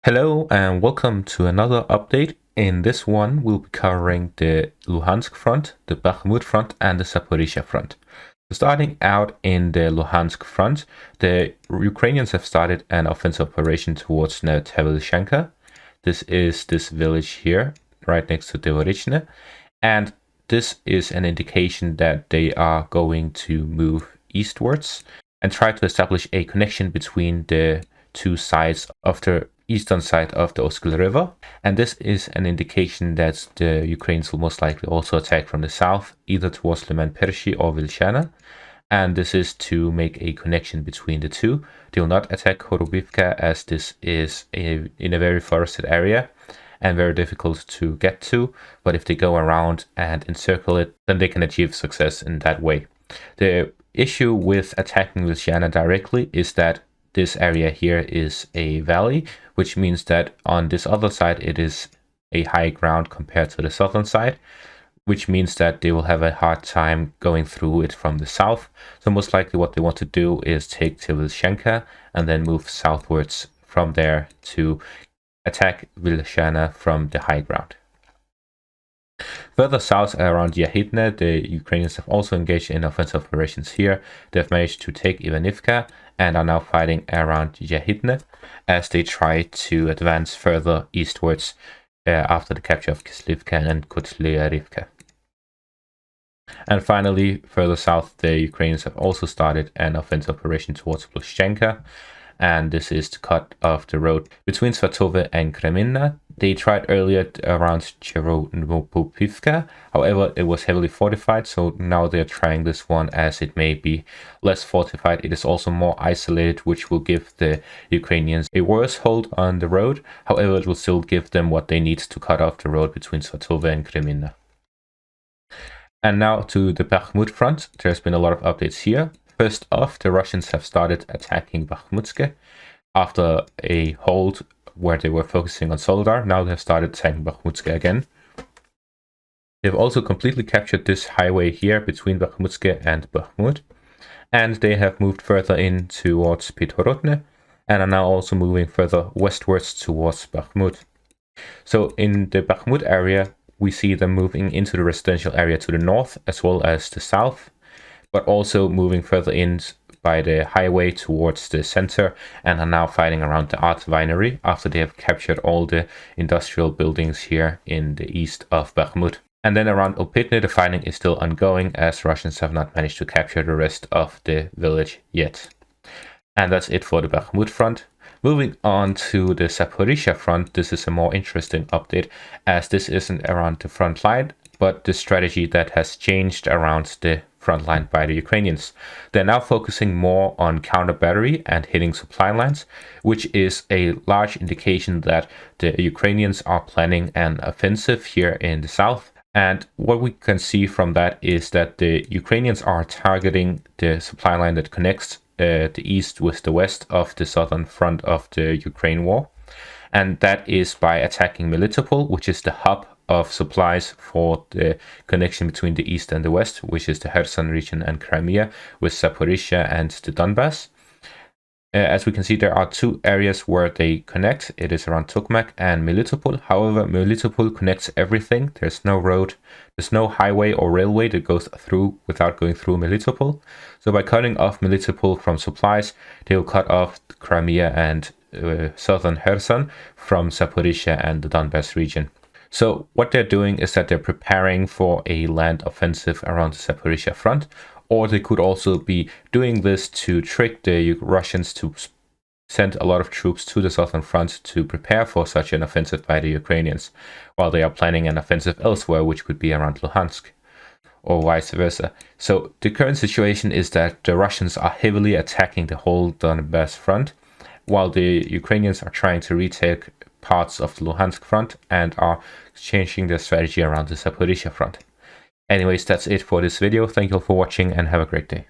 Hello and welcome to another update. In this one, we'll be covering the Luhansk front, the Bakhmut front, and the Zaporizhia front. Starting out in the Luhansk front, the Ukrainians have started an offensive operation towards Nevtyavishenka. This is this village here, right next to Devorichne, and this is an indication that they are going to move eastwards and try to establish a connection between the two sides of the eastern side of the Oskil River. And this is an indication that the Ukrainians will most likely also attack from the south, either towards Liman Pershi or Vilshana. And this is to make a connection between the two. They will not attack Horubivka, as this is in a very forested area and very difficult to get to. But if they go around and encircle it, then they can achieve success in that way. The issue with attacking Vilshana directly is that this area here is a valley, which means that on this other side it is a high ground compared to the southern side, which means that they will have a hard time going through it from the south. So most likely what they want to do is take to Vilshenka and then move southwards from there to attack Vilshana from the high ground. Further south around Yahidne, the Ukrainians have also engaged in offensive operations here. They've managed to take Ivanivka and are now fighting around Yahidne as they try to advance further eastwards after the capture of Kislivka and Kotlyarivka. And finally, further south, the Ukrainians have also started an offensive operation towards Ploshchenka, and this is to cut off the road between Svatove and Kreminna. They tried earlier around Cheronopopivka, however it was heavily fortified, so now they're trying this one as it may be less fortified. It is also more isolated, which will give the Ukrainians a worse hold on the road. However, it will still give them what they need to cut off the road between Svatove and Kreminna. And now to the Bakhmut front. There's been a lot of updates here. First off, the Russians have started attacking Bakhmutske after a hold where they were focusing on Soledar. Now they've started attacking Bakhmutske again. They've also completely captured this highway here between Bakhmutske and Bakhmut. And they have moved further in towards Pitorodne and are now also moving further westwards towards Bakhmut. So in the Bakhmut area, we see them moving into the residential area to the north as well as the south, but also moving further in by the highway towards the center and are now fighting around the art winery after they have captured all the industrial buildings here in the east of Bakhmut. And then around Opitne, the fighting is still ongoing as Russians have not managed to capture the rest of the village yet. And that's it for the Bakhmut front. Moving on to the Zaporizhia front, this is a more interesting update as this isn't around the front line, but the strategy that has changed around the front line by the Ukrainians. They're now focusing more on counter battery and hitting supply lines, which is a large indication that the Ukrainians are planning an offensive here in the south. And what we can see from that is that the Ukrainians are targeting the supply line that connects the east with the west of the southern front of the Ukraine war. And that is by attacking Melitopol, which is the hub of supplies for the connection between the east and the west, which is the Kherson region and Crimea, with Zaporizhia and the Donbass. As we can see, there are two areas where they connect. It is around Tokmak and Melitopol. However, Melitopol connects everything. There's no road, there's no highway or railway that goes through without going through Melitopol. So by cutting off Melitopol from supplies, they will cut off Crimea and southern Kherson from Zaporizhia and the Donbass region. So what they're doing is that they're preparing for a land offensive around the Zaporizhia front, or they could also be doing this to trick the Russians to send a lot of troops to the southern front to prepare for such an offensive by the Ukrainians, while they are planning an offensive elsewhere, which could be around Luhansk, or vice versa. So the current situation is that the Russians are heavily attacking the whole Donbass front, while the Ukrainians are trying to retake parts of the Luhansk front and are changing their strategy around the Zaporizhia front. Anyways, that's it for this video. Thank you all for watching and have a great day.